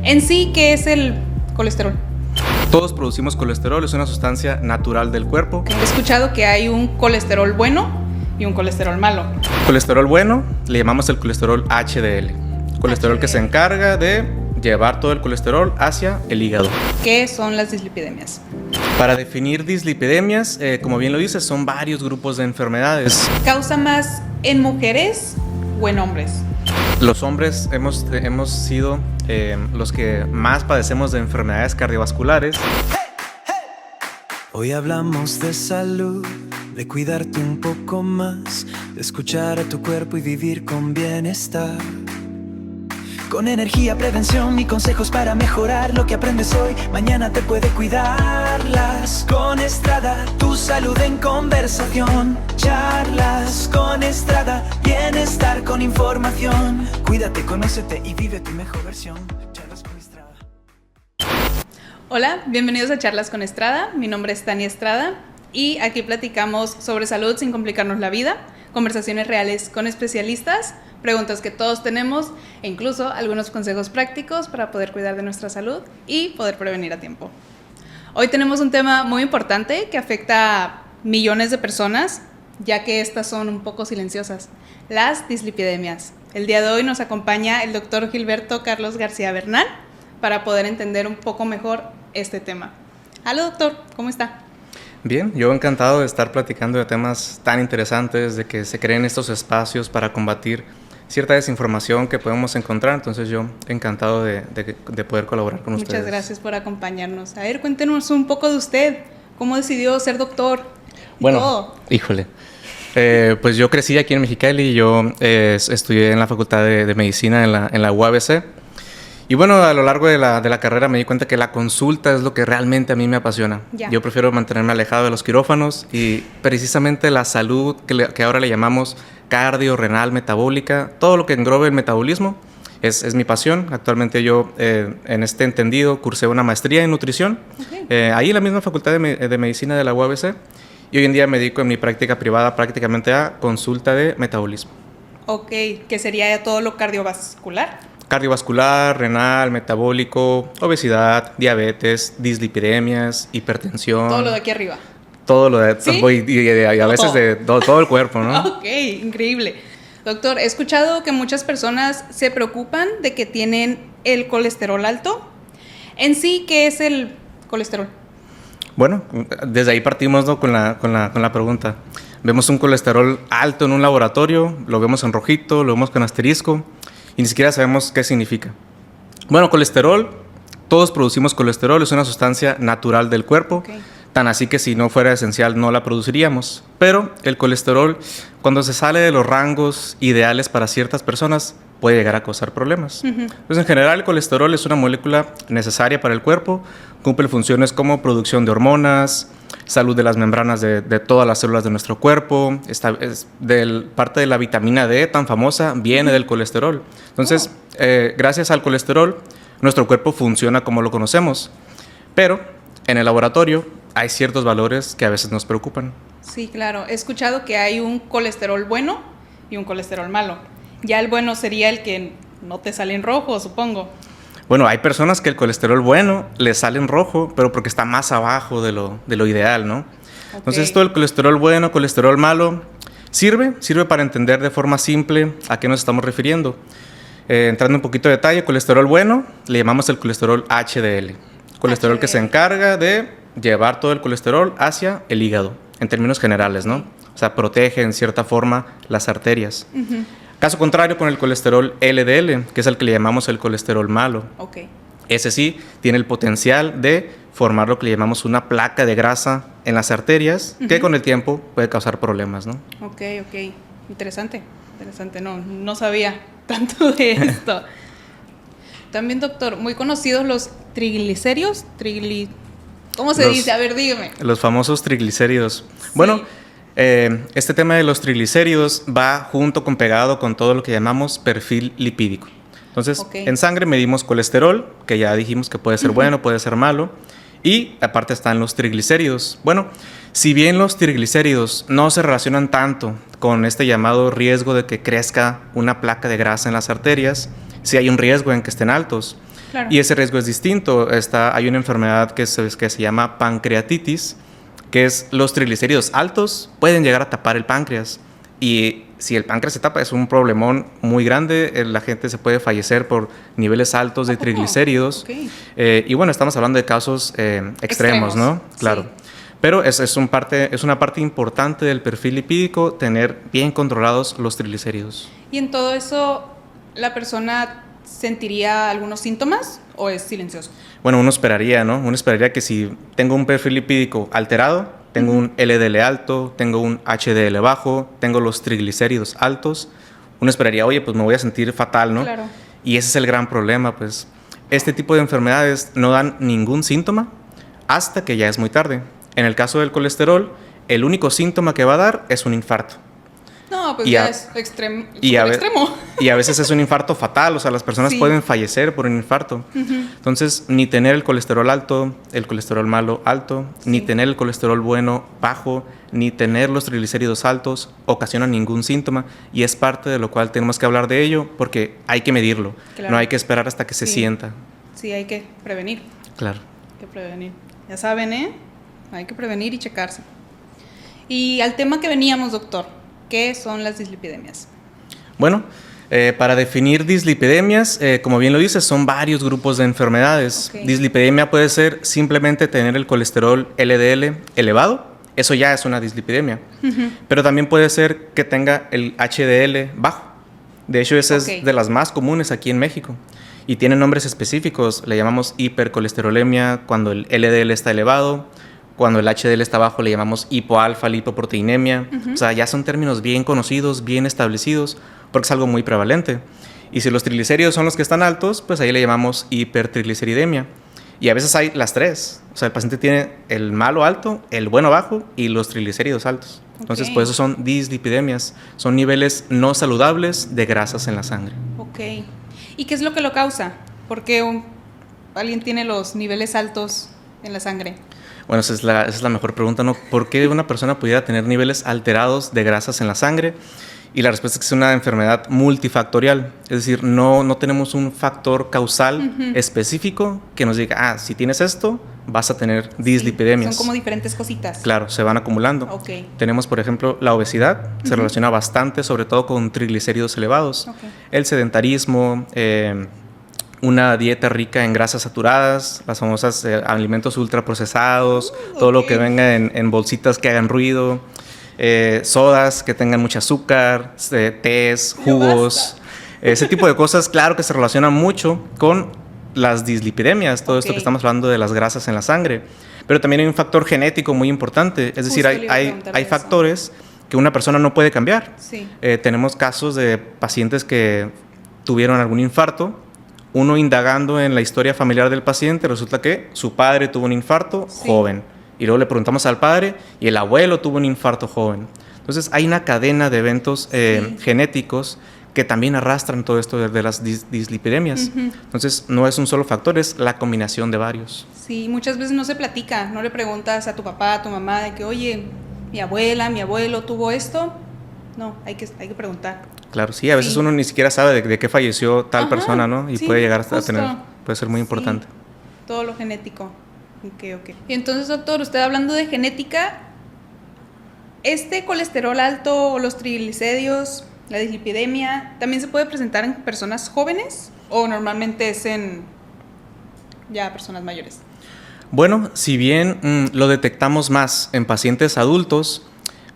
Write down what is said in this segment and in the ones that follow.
En sí, ¿qué es el colesterol? Todos producimos colesterol, es una sustancia natural del cuerpo. He escuchado que hay un colesterol bueno y un colesterol malo. Colesterol bueno le llamamos el colesterol HDL. Colesterol que se encarga de llevar todo el colesterol hacia el hígado. ¿Qué son las dislipidemias? Para definir dislipidemias, como bien lo dices, son varios grupos de enfermedades. ¿Causa más en mujeres o en hombres? Los hombres hemos sido los que más padecemos de enfermedades cardiovasculares. Hoy hablamos de salud, de cuidarte un poco más, de escuchar a tu cuerpo y vivir con bienestar. Con energía, prevención y consejos para mejorar lo que aprendes hoy, mañana te puede cuidarlas. Con Estrada, tu salud en conversación. Charlas con Estrada, bienestar con información. Cuídate, conócete y vive tu mejor versión. Charlas con Estrada. Hola, bienvenidos a Charlas con Estrada. Mi nombre es Tania Estrada y aquí platicamos sobre salud sin complicarnos la vida, conversaciones reales con especialistas, preguntas que todos tenemos e incluso algunos consejos prácticos para poder cuidar de nuestra salud y poder prevenir a tiempo. Hoy tenemos un tema muy importante que afecta a millones de personas, ya que estas son un poco silenciosas, las dislipidemias. El día de hoy nos acompaña el doctor Gilberto Carlos García Bernal para poder entender un poco mejor este tema. Hola doctor, ¿cómo está? Bien, yo encantado de estar platicando de temas tan interesantes, de que se creen estos espacios para combatir cierta desinformación que podemos encontrar. Entonces yo encantado de poder colaborar con ustedes. Muchas gracias por acompañarnos. A ver, cuéntenos un poco de usted. ¿Cómo decidió ser doctor? Bueno, híjole. Pues yo crecí aquí en Mexicali. Yo estudié en la Facultad de Medicina en la UABC. Y bueno, a lo largo de la carrera me di cuenta que la consulta es lo que realmente a mí me apasiona. Ya. Yo prefiero mantenerme alejado de los quirófanos y precisamente la salud que ahora le llamamos cardio, renal, metabólica, todo lo que englobe el metabolismo es mi pasión. Actualmente yo en este entendido cursé una maestría en nutrición, ahí en la misma Facultad de Medicina de la UABC, y hoy en día me dedico en mi práctica privada prácticamente a consulta de metabolismo. Ok, ¿qué sería todo lo cardiovascular? Cardiovascular, renal, metabólico, obesidad, diabetes, dislipidemias, hipertensión. Todo lo de aquí arriba. Todo lo de... ¿Sí? Y a veces de todo el cuerpo, ¿no? Ok, increíble. Doctor, he escuchado que muchas personas se preocupan de que tienen el colesterol alto. En sí, ¿qué es el colesterol? Bueno, desde ahí partimos, ¿no? con la pregunta. Vemos un colesterol alto en un laboratorio, lo vemos en rojito, lo vemos con asterisco, y ni siquiera sabemos qué significa. Bueno, colesterol, todos producimos colesterol, es una sustancia natural del cuerpo, tan así que si no fuera esencial no la produciríamos. Pero el colesterol, cuando se sale de los rangos ideales para ciertas personas, puede llegar a causar problemas. Entonces, en general, el colesterol es una molécula necesaria para el cuerpo, cumple funciones como producción de hormonas, salud de las membranas de todas las células de nuestro cuerpo, parte de la vitamina D tan famosa viene del colesterol. Entonces, gracias al colesterol, nuestro cuerpo funciona como lo conocemos, pero en el laboratorio hay ciertos valores que a veces nos preocupan. Sí, claro. He escuchado que hay un colesterol bueno y un colesterol malo. Ya el bueno sería el que no te sale en rojo, supongo. Bueno, hay personas que el colesterol bueno les sale en rojo, pero porque está más abajo de lo ideal, ¿no? Okay. Entonces, esto del colesterol bueno, colesterol malo, sirve para entender de forma simple a qué nos estamos refiriendo. Entrando un poquito de detalle, colesterol bueno le llamamos el colesterol HDL. Colesterol que se encarga de llevar todo el colesterol hacia el hígado, en términos generales, ¿no? O sea, protege en cierta forma las arterias. Caso contrario con el colesterol LDL, que es el que le llamamos el colesterol malo. Ese sí tiene el potencial de formar lo que le llamamos una placa de grasa en las arterias, que con el tiempo puede causar problemas, ¿no? Ok. Interesante. No sabía tanto de esto. También, doctor, muy conocidos los triglicéridos. ¿Cómo se dice? A ver, dígame. Los famosos triglicéridos. Sí. Bueno, este tema de los triglicéridos va pegado con todo lo que llamamos perfil lipídico. Entonces, en sangre medimos colesterol, que ya dijimos que puede ser bueno, puede ser malo, y aparte están los triglicéridos. Bueno, si bien los triglicéridos no se relacionan tanto con este llamado riesgo de que crezca una placa de grasa en las arterias, sí hay un riesgo en que estén altos. Claro. Y ese riesgo es distinto. Hay una enfermedad que se llama pancreatitis, que es los triglicéridos altos pueden llegar a tapar el páncreas. Y si el páncreas se tapa, es un problemón muy grande. La gente se puede fallecer por niveles altos de triglicéridos. Okay. Y bueno, estamos hablando de casos extremos, ¿no? Claro. Sí. Pero es una parte importante del perfil lipídico tener bien controlados los triglicéridos. ¿Y en todo eso la persona sentiría algunos síntomas o es silencioso? Bueno, uno esperaría, ¿no? Uno esperaría que si tengo un perfil lipídico alterado, tengo un LDL alto, tengo un HDL bajo, tengo los triglicéridos altos, uno esperaría, oye, pues me voy a sentir fatal, ¿no? Claro. Y ese es el gran problema, pues. Este tipo de enfermedades no dan ningún síntoma hasta que ya es muy tarde. En el caso del colesterol, el único síntoma que va a dar es un infarto. No, pues ya es extremo. Y a veces es un infarto fatal, o sea, las personas pueden fallecer por un infarto. Entonces, ni tener el colesterol alto, el colesterol malo alto, ni tener el colesterol bueno bajo, ni tener los triglicéridos altos ocasiona ningún síntoma, y es parte de lo cual tenemos que hablar de ello porque hay que medirlo, no hay que esperar hasta que se sienta. Sí, hay que prevenir. Claro. Hay que prevenir. Ya saben, hay que prevenir y checarse. Y al tema que veníamos, doctor, ¿qué son las dislipidemias? Bueno, para definir dislipidemias, como bien lo dices, son varios grupos de enfermedades. Okay. Dislipidemia puede ser simplemente tener el colesterol LDL elevado, eso ya es una dislipidemia. Pero también puede ser que tenga el HDL bajo. De hecho, esa es de las más comunes aquí en México. Y tiene nombres específicos, le llamamos hipercolesterolemia cuando el LDL está elevado. Cuando el HDL está bajo le llamamos hipoalfa lipoproteinemia. O sea, ya son términos bien conocidos, bien establecidos, porque es algo muy prevalente. Y si los triglicéridos son los que están altos, pues ahí le llamamos hipertrigliceridemia. Y a veces hay las tres. O sea, el paciente tiene el malo alto, el bueno bajo y los triglicéridos altos. Entonces, por eso son dislipidemias. Son niveles no saludables de grasas en la sangre. Ok. ¿Y qué es lo que lo causa? ¿Por qué alguien tiene los niveles altos en la sangre? Bueno, esa es la mejor pregunta, ¿no? ¿Por qué una persona pudiera tener niveles alterados de grasas en la sangre? Y la respuesta es que es una enfermedad multifactorial. Es decir, no tenemos un factor causal específico que nos diga, si tienes esto, vas a tener dislipidemias. Son como diferentes cositas. Claro, se van acumulando. Okay. Tenemos, por ejemplo, la obesidad. Se relaciona bastante, sobre todo con triglicéridos elevados. Okay. El sedentarismo, una dieta rica en grasas saturadas, las famosas alimentos ultraprocesados, todo lo que venga en bolsitas que hagan ruido, sodas que tengan mucho azúcar, tés, jugos, ese tipo de cosas, claro que se relacionan mucho con las dislipidemias, todo esto que estamos hablando de las grasas en la sangre. Pero también hay un factor genético muy importante, es decir, hay factores que una persona no puede cambiar. Sí. Tenemos casos de pacientes que tuvieron algún infarto. Uno indagando en la historia familiar del paciente, resulta que su padre tuvo un infarto joven. Y luego le preguntamos al padre y el abuelo tuvo un infarto joven. Entonces hay una cadena de eventos genéticos que también arrastran todo esto de las dislipidemias. Entonces no es un solo factor, es la combinación de varios. Sí, muchas veces no se platica, no le preguntas a tu papá, a tu mamá de que, oye, mi abuela, mi abuelo tuvo esto. No, hay que preguntar. Claro, sí, a veces uno ni siquiera sabe de qué falleció tal persona, ¿no? Y puede llegar a tener, puede ser muy importante. Todo lo genético. Ok. Y entonces, doctor, usted hablando de genética, ¿este colesterol alto o los triglicéridos, la dislipidemia, también se puede presentar en personas jóvenes o normalmente es en ya personas mayores? Bueno, si bien lo detectamos más en pacientes adultos,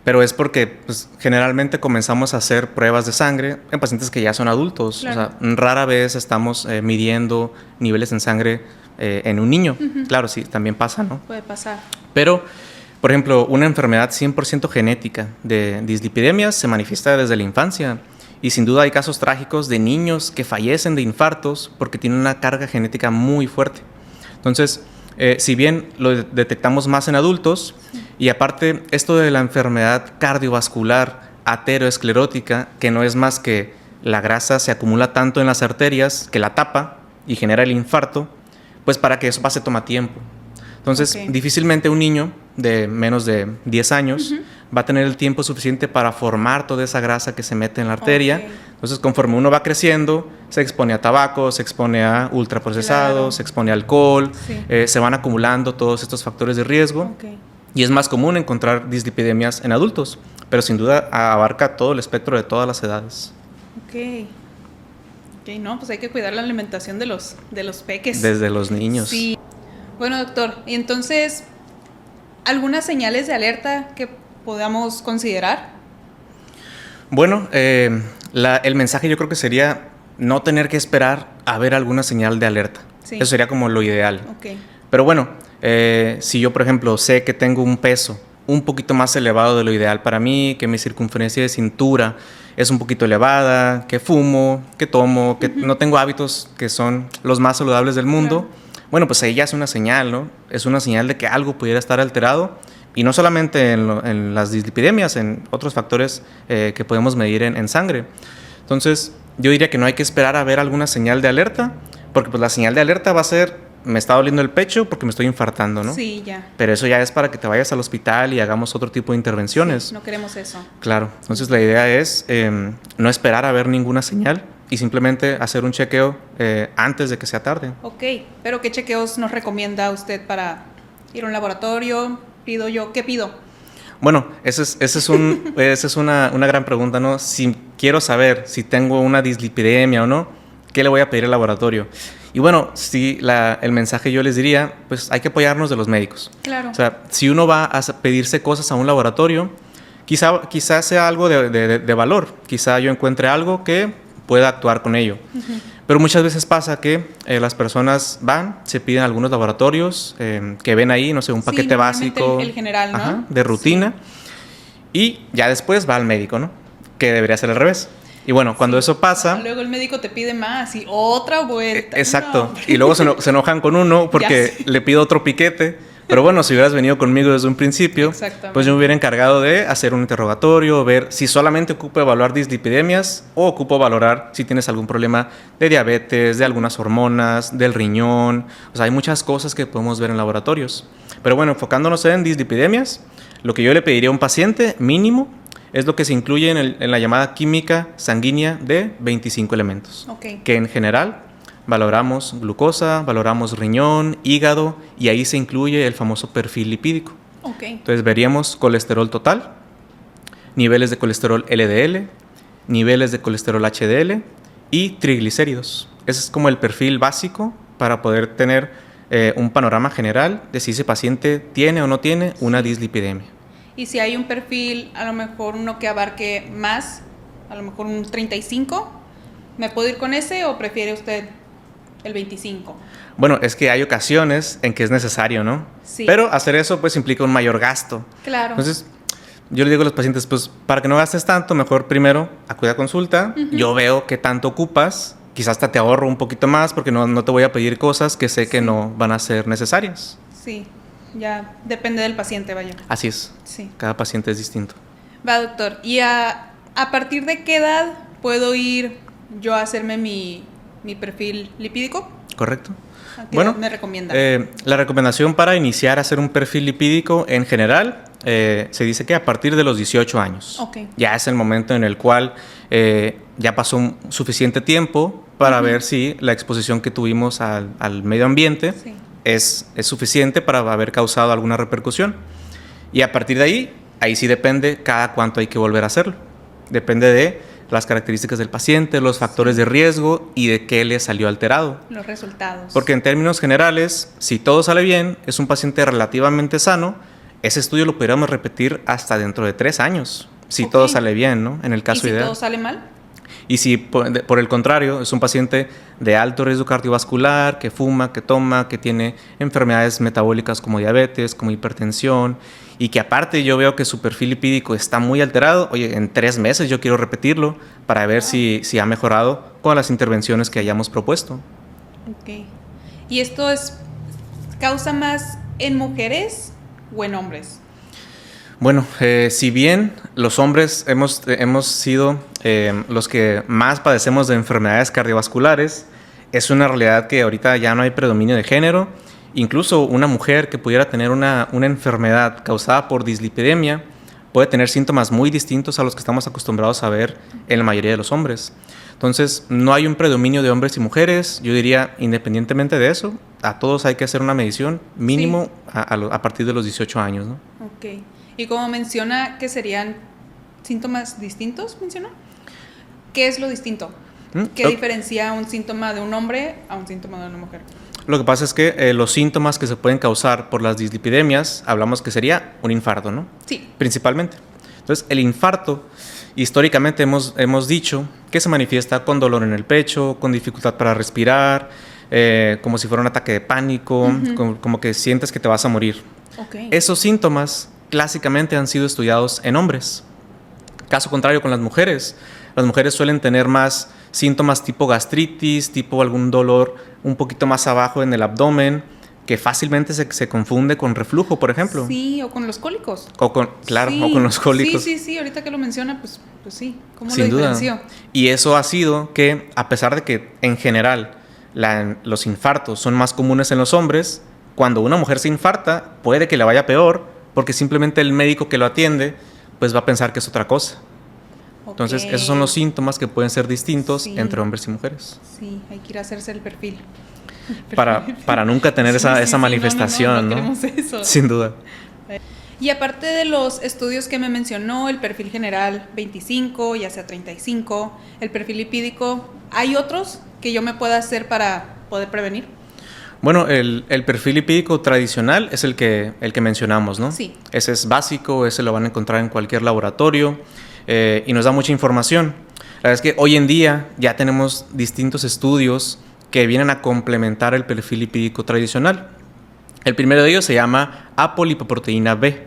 pero es porque pues, generalmente comenzamos a hacer pruebas de sangre en pacientes que ya son adultos. Claro. O sea, rara vez estamos midiendo niveles en sangre en un niño. Claro, sí, también pasa, ¿no? Puede pasar. Pero, por ejemplo, una enfermedad 100% genética de dislipidemias se manifiesta desde la infancia. Y sin duda hay casos trágicos de niños que fallecen de infartos porque tienen una carga genética muy fuerte. Entonces, si bien lo detectamos más en adultos, y aparte esto de la enfermedad cardiovascular ateroesclerótica, que no es más que la grasa se acumula tanto en las arterias que la tapa y genera el infarto, pues para que eso pase toma tiempo. Entonces, difícilmente un niño de menos de 10 años va a tener el tiempo suficiente para formar toda esa grasa que se mete en la arteria. Ok. Entonces, conforme uno va creciendo, se expone a tabaco, se expone a ultraprocesados, Claro. se expone a alcohol, Sí. se van acumulando todos estos factores de riesgo. Ok. Y es más común encontrar dislipidemias en adultos, pero sin duda abarca todo el espectro de todas las edades. Ok. Ok, no, pues hay que cuidar la alimentación de los peques. Desde los niños. Sí. Bueno, doctor, y entonces, ¿algunas señales de alerta que podamos considerar? Bueno, el mensaje yo creo que sería no tener que esperar a ver alguna señal de alerta. Sí. Eso sería como lo ideal. Ok. Pero bueno, si yo, por ejemplo, sé que tengo un peso un poquito más elevado de lo ideal para mí, que mi circunferencia de cintura es un poquito elevada, que fumo, que tomo, que no tengo hábitos que son los más saludables del mundo, bueno, pues ahí ya es una señal, ¿no? Es una señal de que algo pudiera estar alterado, y no solamente en las dislipidemias, en otros factores que podemos medir en sangre. Entonces, yo diría que no hay que esperar a ver alguna señal de alerta, porque pues la señal de alerta va a ser, me está doliendo el pecho porque me estoy infartando, ¿no? Sí, ya. Pero eso ya es para que te vayas al hospital y hagamos otro tipo de intervenciones. Sí, no queremos eso. Claro, entonces la idea es no esperar a ver ninguna señal y simplemente hacer un chequeo antes de que sea tarde. Ok, pero ¿qué chequeos nos recomienda usted para ir a un laboratorio? ¿Pido yo? ¿Qué pido? Bueno, esa es una gran pregunta, ¿no? Si quiero saber si tengo una dislipidemia o no, ¿qué le voy a pedir al laboratorio? Y bueno, si el mensaje yo les diría, pues hay que apoyarnos de los médicos. Claro. O sea, si uno va a pedirse cosas a un laboratorio, quizá sea algo de valor. Quizá yo encuentre algo que pueda actuar con ello. Ujú. Pero muchas veces pasa que las personas van, se piden a algunos laboratorios que ven ahí, no sé, un Sí, paquete normalmente básico el general, ¿no? ajá, de rutina. Y ya después va al médico, ¿no? Que debería ser al revés. Y bueno, cuando eso pasa... Luego el médico te pide más y otra vuelta. Exacto. No. Y luego se enojan con uno porque Ya sé. le pido otro piquete. Pero bueno, si hubieras venido conmigo desde un principio, Exactamente. pues yo me hubiera encargado de hacer un interrogatorio, ver si solamente ocupo evaluar dislipidemias o ocupo valorar si tienes algún problema de diabetes, de algunas hormonas, del riñón. O sea, hay muchas cosas que podemos ver en laboratorios. Pero bueno, enfocándonos en dislipidemias, lo que yo le pediría a un paciente mínimo es lo que se incluye en la llamada química sanguínea de 25 elementos. Ok. Que en general valoramos glucosa, valoramos riñón, hígado, y ahí se incluye el famoso perfil lipídico. Ok. Entonces veríamos colesterol total, niveles de colesterol LDL, niveles de colesterol HDL y triglicéridos. Ese es como el perfil básico para poder tener un panorama general de si ese paciente tiene o no tiene una dislipidemia. Y si hay un perfil, a lo mejor uno que abarque más, a lo mejor un 35, ¿me puedo ir con ese o prefiere usted el 25? Bueno, es que hay ocasiones en que es necesario, ¿no? Sí. Pero hacer eso pues implica un mayor gasto. Claro. Entonces, yo le digo a los pacientes, pues para que no gastes tanto, mejor primero acude a consulta. Yo veo qué tanto ocupas. Quizás hasta te ahorro un poquito más porque no te voy a pedir cosas que sé que no van a ser necesarias. Sí, ya depende del paciente, vaya. Así es. Sí. Cada paciente es distinto. Va, doctor. ¿Y a partir de qué edad puedo ir yo a hacerme mi perfil lipídico? ¿Correcto? ¿A qué Bueno, edad me recomienda? la recomendación para iniciar a hacer un perfil lipídico en general se dice que a partir de los 18 años. Ok. Ya es el momento en el cual ya pasó un suficiente tiempo para ver si la exposición que tuvimos al medio ambiente Sí. es suficiente para haber causado alguna repercusión. Y a partir de ahí sí depende cada cuánto hay que volver a hacerlo. Depende de las características del paciente, los factores de riesgo y de qué le salió alterado. Los resultados. Porque en términos generales, si todo sale bien, es un paciente relativamente sano, ese estudio lo podríamos repetir hasta dentro de 3 años, si Ok. todo sale bien, ¿no? En el caso ¿Y si ideal. todo sale mal? Y si por el contrario es un paciente de alto riesgo cardiovascular, que fuma, que toma, que tiene enfermedades metabólicas como diabetes, como hipertensión, y que aparte yo veo que su perfil lipídico está muy alterado, oye, en 3 meses yo quiero repetirlo para ver si ha mejorado con las intervenciones que hayamos propuesto. Ok. ¿Y esto causa más en mujeres o en hombres? Bueno, si bien los hombres hemos sido los que más padecemos de enfermedades cardiovasculares, es una realidad que ahorita ya no hay predominio de género. Incluso una mujer que pudiera tener una enfermedad causada por dislipidemia puede tener síntomas muy distintos a los que estamos acostumbrados a ver en la mayoría de los hombres. Entonces, no hay un predominio de hombres y mujeres. Yo diría, independientemente de eso, a todos hay que hacer una medición mínimo a partir de los 18 años, ¿no? Ok. Y como menciona que serían síntomas distintos, ¿mencionó? ¿Qué es lo distinto? ¿Qué diferencia un síntoma de un hombre a un síntoma de una mujer? Lo que pasa es que los síntomas que se pueden causar por las dislipidemias, hablamos que sería un infarto, ¿no? Sí. Principalmente. Entonces, el infarto, históricamente hemos dicho que se manifiesta con dolor en el pecho, con dificultad para respirar, como si fuera un ataque de pánico, como que sientes que te vas a morir. Okay. Esos síntomas clásicamente han sido estudiados en hombres. Caso contrario con las mujeres. Las mujeres suelen tener más síntomas tipo gastritis, tipo algún dolor un poquito más abajo en el abdomen, que fácilmente se confunde con reflujo, por ejemplo. Sí, o con los cólicos. O con los cólicos. Sí, ahorita que lo menciona, pues sí. ¿Cómo Sin lo duda. diferenció? Y eso ha sido que, a pesar de que en general los infartos son más comunes en los hombres, cuando una mujer se infarta, puede que le vaya peor, porque simplemente el médico que lo atiende, pues va a pensar que es otra cosa. Entonces, esos son los síntomas que pueden ser distintos entre hombres y mujeres. Sí, hay que ir a hacerse el perfil. Para nunca tener esa manifestación, ¿no? No queremos eso. Sin duda. Y aparte de los estudios que me mencionó, el perfil general 25, ya sea 35, el perfil lipídico, ¿hay otros que yo me pueda hacer para poder prevenir? Bueno, el perfil lipídico tradicional es el que mencionamos, ¿no? Sí. Ese es básico, ese lo van a encontrar en cualquier laboratorio. Y nos da mucha información. La verdad es que hoy en día ya tenemos distintos estudios que vienen a complementar el perfil lipídico tradicional. El primero de ellos se llama apolipoproteína B.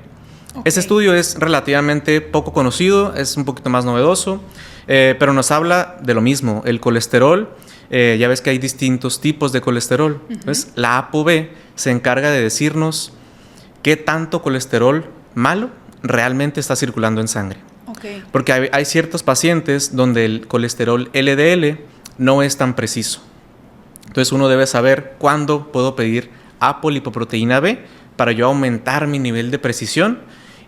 Okay. Este estudio es relativamente poco conocido, es un poquito más novedoso, pero nos habla de lo mismo, el colesterol. Ya ves que hay distintos tipos de colesterol. Entonces, la ApoB se encarga de decirnos qué tanto colesterol malo realmente está circulando en sangre. Okay. Porque hay ciertos pacientes donde el colesterol LDL no es tan preciso. Entonces uno debe saber cuándo puedo pedir apolipoproteína B para yo aumentar mi nivel de precisión.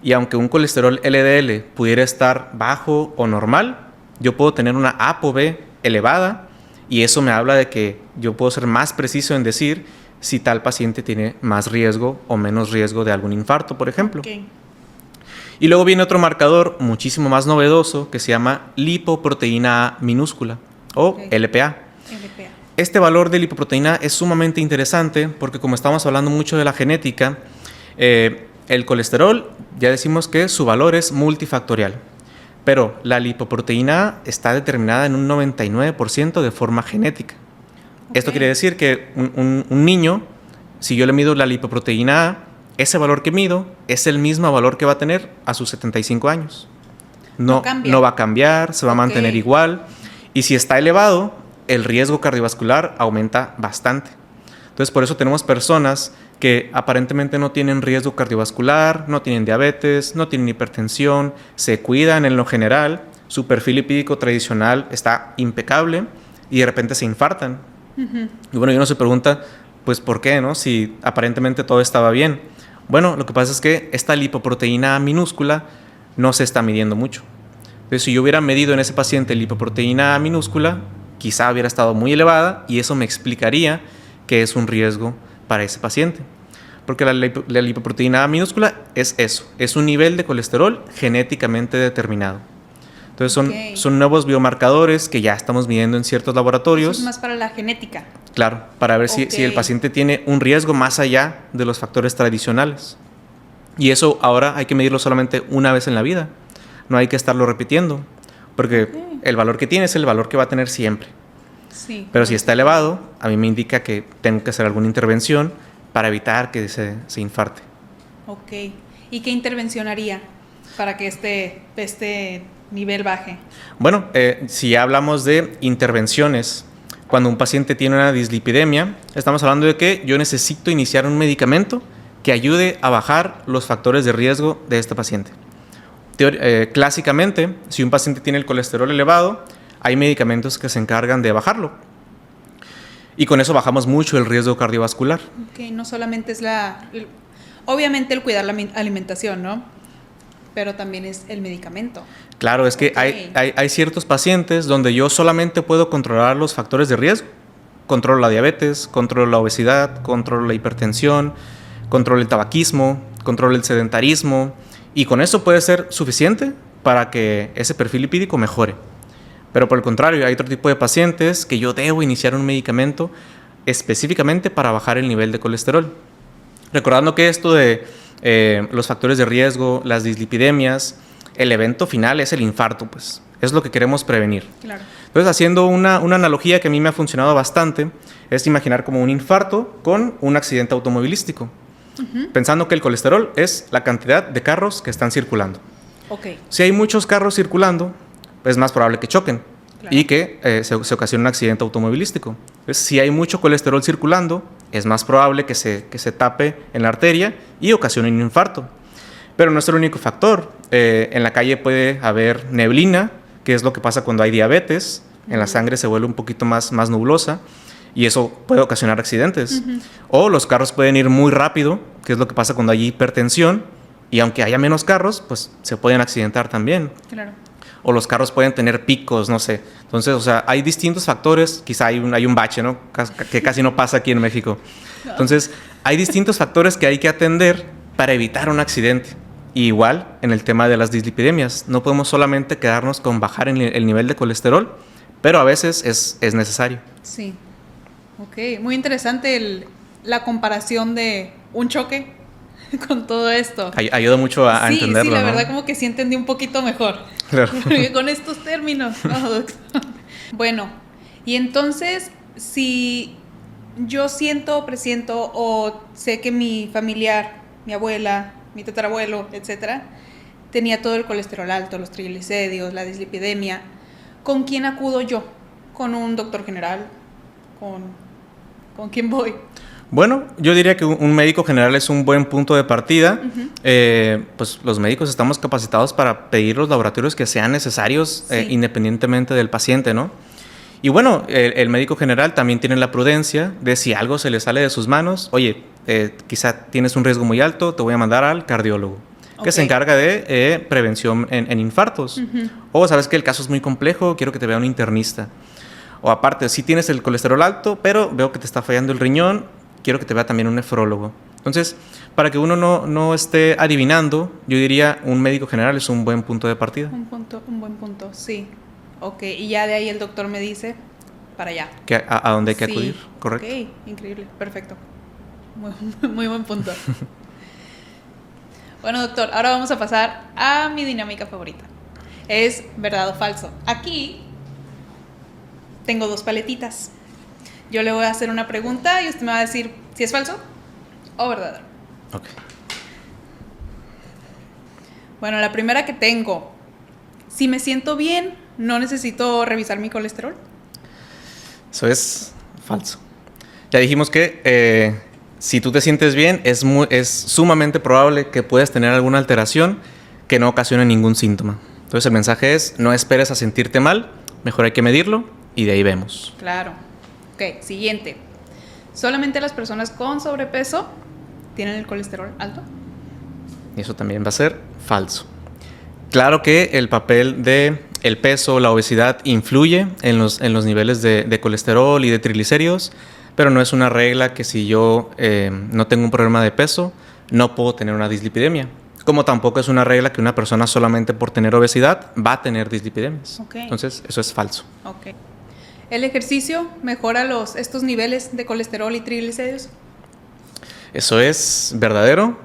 Y aunque un colesterol LDL pudiera estar bajo o normal, yo puedo tener una ApoB elevada y eso me habla de que yo puedo ser más preciso en decir si tal paciente tiene más riesgo o menos riesgo de algún infarto, por ejemplo. Okay. Y luego viene otro marcador muchísimo más novedoso que se llama lipoproteína A minúscula o LPA. Este valor de lipoproteína es sumamente interesante porque como estamos hablando mucho de la genética, el colesterol ya decimos que su valor es multifactorial, pero la lipoproteína A está determinada en un 99% de forma genética. Esto quiere decir que un niño, si yo le mido la lipoproteína A, ese valor que mido es el mismo valor que va a tener a sus 75 años. No va a cambiar, se va a mantener igual. Y si está elevado, el riesgo cardiovascular aumenta bastante. Entonces, por eso tenemos personas que aparentemente no tienen riesgo cardiovascular, no tienen diabetes, no tienen hipertensión, se cuidan en lo general, su perfil lipídico tradicional está impecable y de repente se infartan. Y bueno, y uno se pregunta, pues, ¿por qué, no? Si aparentemente todo estaba bien. Bueno, lo que pasa es que esta lipoproteína minúscula no se está midiendo mucho. Entonces, si yo hubiera medido en ese paciente lipoproteína minúscula, quizá hubiera estado muy elevada y eso me explicaría que es un riesgo para ese paciente. Porque la lipoproteína minúscula es eso, es un nivel de colesterol genéticamente determinado. Entonces son nuevos biomarcadores que ya estamos midiendo en ciertos laboratorios. Eso es más para la genética. Claro, para ver si el paciente tiene un riesgo más allá de los factores tradicionales. Y eso ahora hay que medirlo solamente una vez en la vida. No hay que estarlo repitiendo, porque el valor que tiene es el valor que va a tener siempre. Sí. Pero si está elevado, a mí me indica que tengo que hacer alguna intervención para evitar que se infarte. Ok. ¿Y qué intervención haría para que este nivel baje? Bueno, si ya hablamos de intervenciones, cuando un paciente tiene una dislipidemia, estamos hablando de que yo necesito iniciar un medicamento que ayude a bajar los factores de riesgo de este paciente. Clásicamente, si un paciente tiene el colesterol elevado, hay medicamentos que se encargan de bajarlo. Y con eso bajamos mucho el riesgo cardiovascular. Ok, no solamente es obviamente el cuidar la alimentación, ¿no? pero también es el medicamento. Claro, es que hay ciertos pacientes donde yo solamente puedo controlar los factores de riesgo. Controlo la diabetes, controlo la obesidad, controlo la hipertensión, controlo el tabaquismo, controlo el sedentarismo, y con eso puede ser suficiente para que ese perfil lipídico mejore. Pero por el contrario, hay otro tipo de pacientes que yo debo iniciar un medicamento específicamente para bajar el nivel de colesterol. Recordando que esto de los factores de riesgo, las dislipidemias, el evento final es el infarto, pues es lo que queremos prevenir. Claro. Entonces, haciendo una analogía que a mí me ha funcionado bastante, es imaginar como un infarto con un accidente automovilístico. Pensando que el colesterol es la cantidad de carros que están circulando. Okay. Si hay muchos carros circulando, es más probable que choquen, claro, y que se ocasione un accidente automovilístico. Entonces, si hay mucho colesterol circulando, es más probable que se tape en la arteria y ocasione un infarto. Pero no es el único factor. En la calle puede haber neblina, que es lo que pasa cuando hay diabetes. En la sangre se vuelve un poquito más nublosa, y eso puede ocasionar accidentes. O los carros pueden ir muy rápido, que es lo que pasa cuando hay hipertensión, y aunque haya menos carros, pues se pueden accidentar también. Claro. O los carros pueden tener picos, no sé. Entonces, o sea, hay distintos factores. Quizá hay un bache, ¿no? Que casi no pasa aquí en México. Entonces, hay distintos factores que hay que atender para evitar un accidente. Y igual, en el tema de las dislipidemias, no podemos solamente quedarnos con bajar el nivel de colesterol, pero a veces es necesario. Sí. Ok, muy interesante la comparación de un choque con todo esto. Ayuda mucho a entenderlo, sí, la ¿no? verdad como que sí entendí un poquito mejor. Claro. Con estos términos. No, doctor. Bueno, y entonces, si yo siento, presiento o sé que mi familiar, mi abuela, mi tatarabuelo, etcétera, tenía todo el colesterol alto, los triglicéridos, la dislipidemia, ¿con quién acudo yo? ¿Con un doctor general? ¿Con quién voy? Bueno, yo diría que un médico general es un buen punto de partida. Pues los médicos estamos capacitados para pedir los laboratorios que sean necesarios, sí, independientemente del paciente, ¿no? Y bueno, el médico general también tiene la prudencia de si algo se le sale de sus manos, oye, quizá tienes un riesgo muy alto, te voy a mandar al cardiólogo, que se encarga de prevención en infartos. O sabes que el caso es muy complejo, quiero que te vea un internista. O aparte, si tienes el colesterol alto, pero veo que te está fallando el riñón, quiero que te vea también un nefrólogo. Entonces, para que uno no esté adivinando, yo diría un médico general es un buen punto de partida. Un buen punto, sí. Ok, y ya de ahí el doctor me dice, para allá. ¿A dónde hay que acudir? Correcto. Ok, increíble, perfecto. Muy buen punto. Bueno, doctor, ahora vamos a pasar a mi dinámica favorita. Es verdad o falso. Aquí tengo 2 paletitas. Yo le voy a hacer una pregunta y usted me va a decir si es falso o verdadero. Ok. Bueno, la primera que tengo. Si me siento bien, ¿no necesito revisar mi colesterol? Eso es falso. Ya dijimos que si tú te sientes bien, es sumamente probable que puedas tener alguna alteración que no ocasione ningún síntoma. Entonces el mensaje es, no esperes a sentirte mal, mejor hay que medirlo y de ahí vemos. Claro. Ok, siguiente. ¿Solamente las personas con sobrepeso tienen el colesterol alto? Y eso también va a ser falso. Claro que el papel de el peso, la obesidad influye en los niveles de colesterol y de triglicéridos, pero no es una regla que si yo no tengo un problema de peso, no puedo tener una dislipidemia. Como tampoco es una regla que una persona solamente por tener obesidad va a tener dislipidemias. Okay. Entonces, eso es falso. Okay. ¿El ejercicio mejora estos niveles de colesterol y triglicéridos? Eso es verdadero,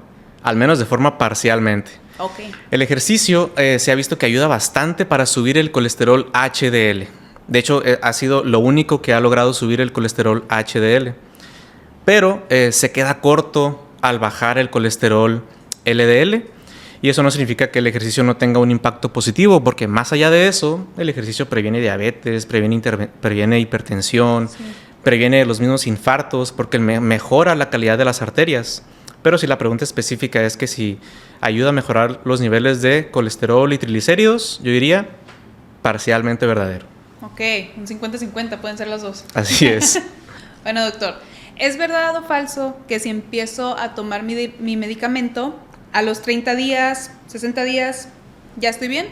al menos de forma parcialmente. Okay. El ejercicio se ha visto que ayuda bastante para subir el colesterol HDL. De hecho, ha sido lo único que ha logrado subir el colesterol HDL. Pero se queda corto al bajar el colesterol LDL. Y eso no significa que el ejercicio no tenga un impacto positivo, porque más allá de eso, el ejercicio previene diabetes, previene hipertensión, sí, previene los mismos infartos, porque mejora la calidad de las arterias. Pero si la pregunta específica es que si ayuda a mejorar los niveles de colesterol y triglicéridos, yo diría parcialmente verdadero. Ok, un 50-50, pueden ser las dos. Así es. Bueno, doctor, ¿es verdad o falso que si empiezo a tomar mi medicamento a los 30 días, 60 días, ¿ya estoy bien?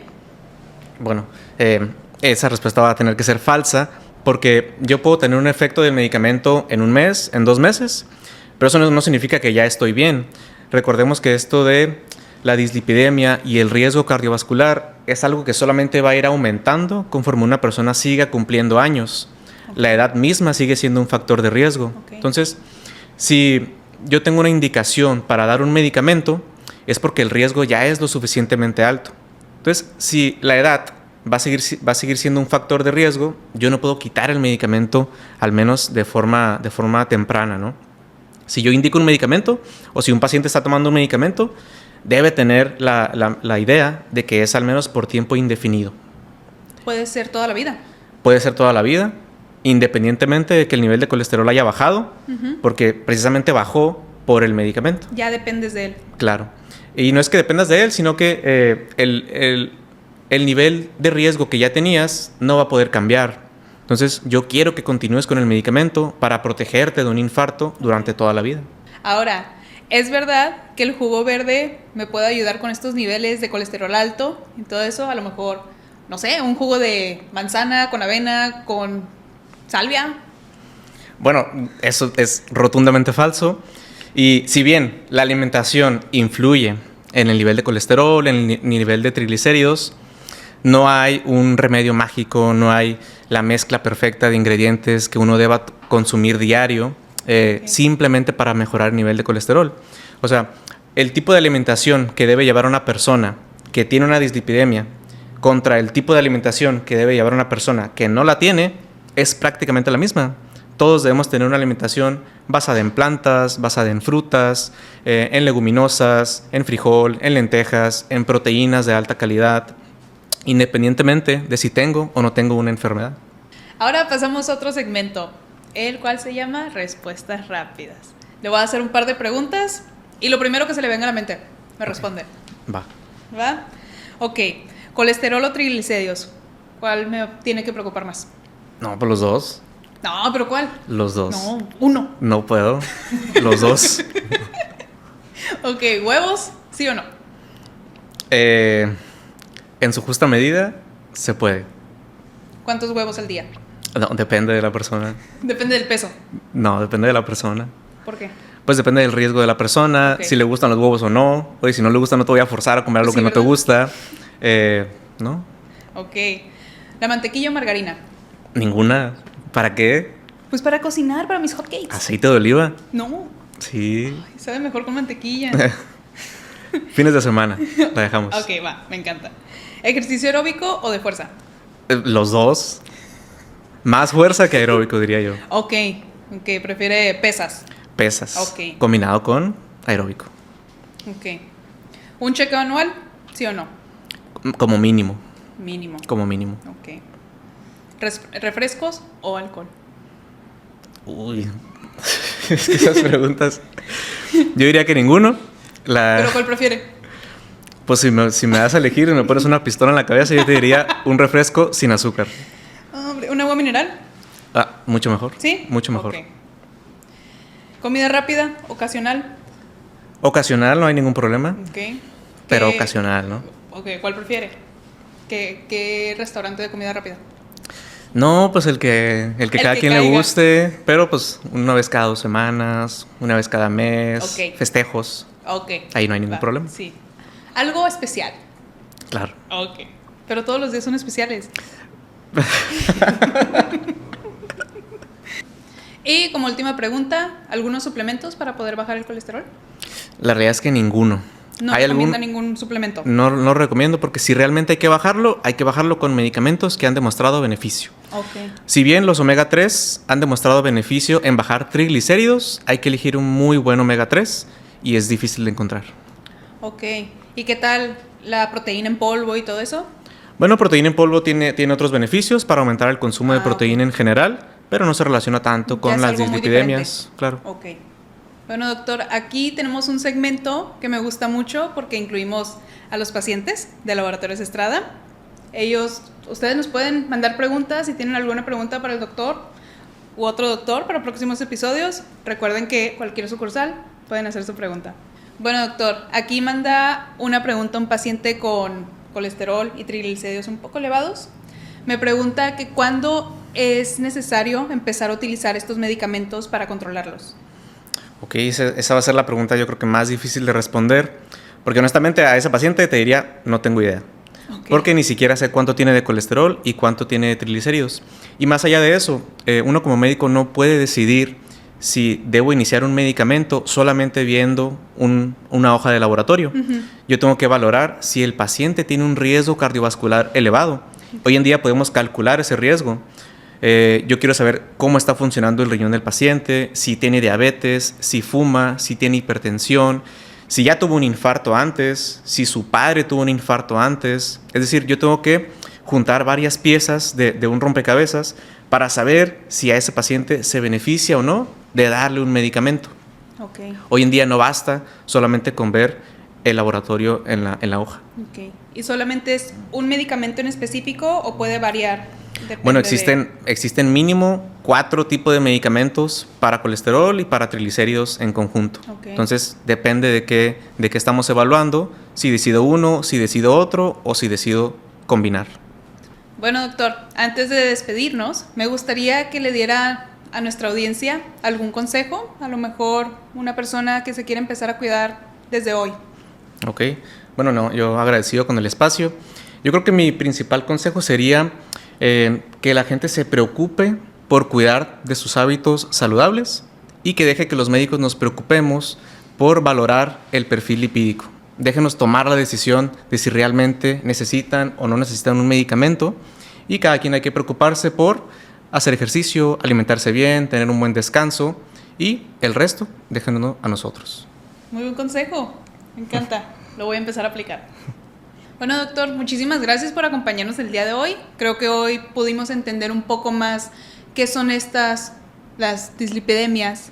Bueno, esa respuesta va a tener que ser falsa porque yo puedo tener un efecto del medicamento en un mes, en 2 meses, pero eso no significa que ya estoy bien. Recordemos que esto de la dislipidemia y el riesgo cardiovascular es algo que solamente va a ir aumentando conforme una persona siga cumpliendo años. Okay. La edad misma sigue siendo un factor de riesgo. Okay. Entonces, si yo tengo una indicación para dar un medicamento, es porque el riesgo ya es lo suficientemente alto. Entonces, si la edad va a seguir siendo un factor de riesgo, yo no puedo quitar el medicamento, al menos de forma temprana, ¿no? Si yo indico un medicamento o si un paciente está tomando un medicamento, debe tener la idea de que es al menos por tiempo indefinido. ¿Puede ser toda la vida? Puede ser toda la vida, independientemente de que el nivel de colesterol haya bajado, porque precisamente bajó por el medicamento. Ya dependes de él. Claro. Y no es que dependas de él, sino que el nivel de riesgo que ya tenías no va a poder cambiar. Entonces, yo quiero que continúes con el medicamento para protegerte de un infarto durante toda la vida. Ahora, ¿es verdad que el jugo verde me puede ayudar con estos niveles de colesterol alto y todo eso? A lo mejor, no sé, un jugo de manzana con avena, con salvia. Bueno, eso es rotundamente falso. Y si bien la alimentación influye en el nivel de colesterol, en el nivel de triglicéridos, no hay un remedio mágico, no hay la mezcla perfecta de ingredientes que uno deba consumir diario simplemente para mejorar el nivel de colesterol. O sea, el tipo de alimentación que debe llevar una persona que tiene una dislipidemia contra el tipo de alimentación que debe llevar una persona que no la tiene es prácticamente la misma. Todos debemos tener una alimentación basada en plantas, basada en frutas, en leguminosas, en frijol, en lentejas, en proteínas de alta calidad, independientemente de si tengo o no tengo una enfermedad. Ahora pasamos a otro segmento, el cual se llama Respuestas Rápidas. Le voy a hacer un par de preguntas y lo primero que se le venga a la mente, me responde. ¿Va? Ok. ¿Colesterol o triglicéridos? ¿Cuál me tiene que preocupar más? No, pues los dos. No, ¿pero cuál? Los dos. No, uno. No puedo. Los dos. Ok, ¿huevos? ¿Sí o no? En su justa medida, se puede. ¿Cuántos huevos al día? No, depende de la persona. Depende del peso. No, depende de la persona. ¿Por qué? Pues depende del riesgo de la persona, si le gustan los huevos o no. Oye, si no le gusta, no te voy a forzar a comer algo que no te gusta. ¿No? Ok. ¿La mantequilla o margarina? Ninguna. ¿Para qué? Pues para cocinar, para mis hotcakes. ¿Aceite de oliva? No. Sí. Ay, sabe mejor con mantequilla. Fines de semana, la dejamos. Ok, va, me encanta. ¿Ejercicio aeróbico o de fuerza? Los dos. Más fuerza que aeróbico, diría yo. Ok, prefiere pesas. Pesas. Ok. Combinado con aeróbico. Ok. ¿Un chequeo anual? ¿Sí o no? Como mínimo. Mínimo. Como mínimo. Ok. ¿Refrescos o alcohol? Uy. Esas preguntas. Yo diría que ninguno. ¿Pero cuál prefiere? Pues si me das a elegir y me pones una pistola en la cabeza, yo te diría un refresco sin azúcar. ¿Un agua mineral? Mucho mejor. ¿Sí? Mucho mejor. Okay. ¿Comida rápida? ¿Ocasional? Ocasional, no hay ningún problema. Ok. Pero ocasional, ¿no? Ok, ¿cuál prefiere? ¿Qué restaurante de comida rápida? No, pues el que cada quien caiga. le guste, pero pues una vez cada 2 semanas, una vez cada mes, festejos. Ok. Ahí no hay ningún problema. Sí. ¿Algo especial? Claro. Ok. Pero todos los días son especiales. Y como última pregunta, ¿algunos suplementos para poder bajar el colesterol? La realidad es que ninguno. ¿No recomienda ningún suplemento? No lo recomiendo porque si realmente hay que bajarlo con medicamentos que han demostrado beneficio. Okay. Si bien los omega 3 han demostrado beneficio en bajar triglicéridos, hay que elegir un muy buen omega 3 y es difícil de encontrar. Ok. ¿Y qué tal la proteína en polvo y todo eso? Bueno, proteína en polvo tiene otros beneficios para aumentar el consumo de proteína en general, pero no se relaciona tanto con las dislipidemias. Claro. Ok. Bueno, doctor, aquí tenemos un segmento que me gusta mucho porque incluimos a los pacientes de Laboratorios Estrada. Ustedes nos pueden mandar preguntas si tienen alguna pregunta para el doctor u otro doctor para próximos episodios. Recuerden que cualquier sucursal pueden hacer su pregunta. Bueno, doctor, aquí manda una pregunta un paciente con colesterol y triglicéridos un poco elevados. Me pregunta que cuándo es necesario empezar a utilizar estos medicamentos para controlarlos. Ok, esa va a ser la pregunta yo creo que más difícil de responder, porque honestamente a esa paciente te diría, no tengo idea. Okay. Porque ni siquiera sé cuánto tiene de colesterol y cuánto tiene de triglicéridos. Y más allá de eso, uno como médico no puede decidir si debo iniciar un medicamento solamente viendo una hoja de laboratorio. Uh-huh. Yo tengo que valorar si el paciente tiene un riesgo cardiovascular elevado. Okay. Hoy en día podemos calcular ese riesgo. Yo quiero saber cómo está funcionando el riñón del paciente, si tiene diabetes, si fuma, si tiene hipertensión, si ya tuvo un infarto antes, si su padre tuvo un infarto antes. Es decir, yo tengo que juntar varias piezas de un rompecabezas para saber si a ese paciente se beneficia o no de darle un medicamento. Okay. Hoy en día no basta solamente con ver el laboratorio en la hoja. Okay. ¿Y solamente es un medicamento en específico o puede variar? Bueno, existen mínimo 4 tipos de medicamentos para colesterol y para triglicéridos en conjunto. Okay. Entonces, depende de qué estamos evaluando, si decido uno, si decido otro o si decido combinar. Bueno, doctor, antes de despedirnos, me gustaría que le diera a nuestra audiencia algún consejo, a lo mejor una persona que se quiere empezar a cuidar desde hoy. Ok, bueno, no, yo agradecido con el espacio. Yo creo que mi principal consejo sería que la gente se preocupe por cuidar de sus hábitos saludables y que deje que los médicos nos preocupemos por valorar el perfil lipídico. Déjenos tomar la decisión de si realmente necesitan o no necesitan un medicamento, y cada quien hay que preocuparse por hacer ejercicio, alimentarse bien, tener un buen descanso, y el resto déjenos a nosotros. Muy buen consejo, me encanta, lo voy a empezar a aplicar. Bueno, doctor, muchísimas gracias por acompañarnos el día de hoy. Creo que hoy pudimos entender un poco más qué son las dislipidemias.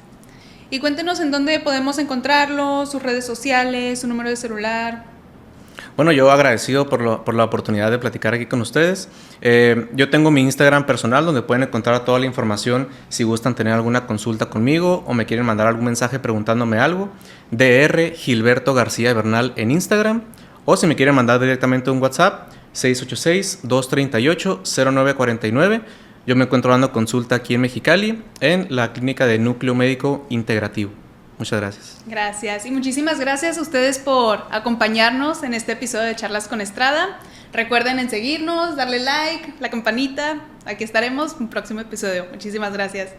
Y cuéntenos en dónde podemos encontrarlo, sus redes sociales, su número de celular. Bueno, yo agradecido por la oportunidad de platicar aquí con ustedes. Yo tengo mi Instagram personal donde pueden encontrar toda la información si gustan tener alguna consulta conmigo o me quieren mandar algún mensaje preguntándome algo. Dr. Gilberto García Bernal en Instagram. O si me quieren mandar directamente un WhatsApp, 686-238-0949. Yo me encuentro dando consulta aquí en Mexicali, en la clínica de Núcleo Médico Integrativo. Muchas gracias. Gracias. Y muchísimas gracias a ustedes por acompañarnos en este episodio de Charlas con Estrada. Recuerden en seguirnos, darle like, la campanita. Aquí estaremos en un próximo episodio. Muchísimas gracias.